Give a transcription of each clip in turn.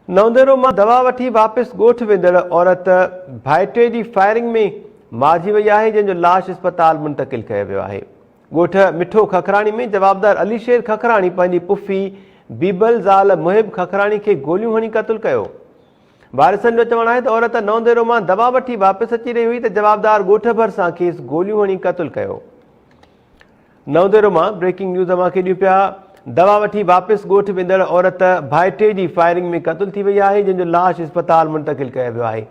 नवंदेरो मां दवा वठी वापस ॻोठ वेंदड़ औरत भाइटे जी फायरिंग में मारिजी वई आहे, जंहिंजो लाश अस्पताल मुंतकिल कयो वियो आहे। ॻोठ मिठो खखराणी में जवाबदार अलीशेर खखराणी पंहिंजी पुफी बीबल ज़ाल मुहिब खखराणी खे गोलियूं हणी क़तल कयो। वारिसनि जो चवणु आहे त औरत नवंदेरो मां दवा वठी वापसि अची रही हुई त जवाबदार ॻोठ भर सां खेसि गोलियूं हणी क़तल कयो। नवंदेरो मां ब्रेकिंग न्यूज़ अवां खे ॾियूं पिया। दवा वठी वापसि ॻोठ वेंदड़ औरत भाइटे जी फायरिंग में क़तल थी वई आहे, जंहिंजो लाश अस्पताल मुंतकिल कयो वियो आहे।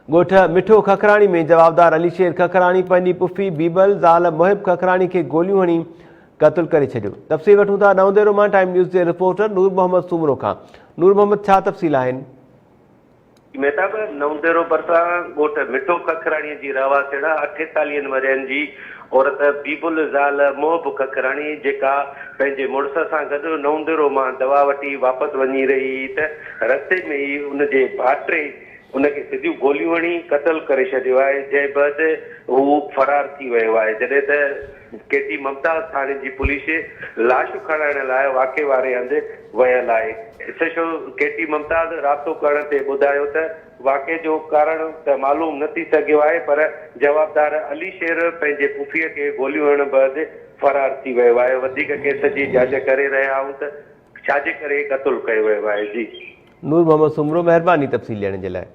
ॻोठ मिठो खखराणी में जवाबदार अलीशेर खखराणी पंहिंजी पुफी बीबल ज़ाल मुहिब खखराणी खे गोलियूं हणी क़तल करे छॾियो। तफ़सील वठूं था नवंदेरो मां टाइम न्यूज़ जे रिपोर्टर नूर मोहम्मद सूमरो खां। नूर मोहम्मद, छा तफ़सील आहिनि? मेहताब, नवंदेरो भरिसां ॻोठ मिठो खखराणीअ जी रहवासड़ा 48 वरनि जी औरत बीबुल ज़ाल मोहब खखराणी, जेका पंहिंजे मुड़ुस सां गॾु नवंदेरो मां दवा वठी वापसि वञी रही हुई त रस्ते में ई उनजे भाइटे उनखे सिधियूं गोलियूं हणी क़तल करे छॾियो आहे, जंहिं बैदि हू फरार थी वियो आहे। जॾहिं त केटी ममताज़ थाणे जी पुलिस लाशूं खणण लाइ वाक़े वारे हंधि वियल आहे। एसएचओ केटी ममताज़ राब्तो करण ते ॿुधायो त वाक़े जो कारण त मालूम न थी सघियो आहे, पर जवाबदार अलीशेर पंहिंजे पुफीअ खे गोलियूं हणण बैदि फरार थी वियो आहे। वधीक केस जी जांच करे रहिया आहियूं त छाजे करे क़तल कयो वियो आहे। जी नूर मोहम्मद सूमरो, महिरबानी तफ़सील ॾियण जे लाइ।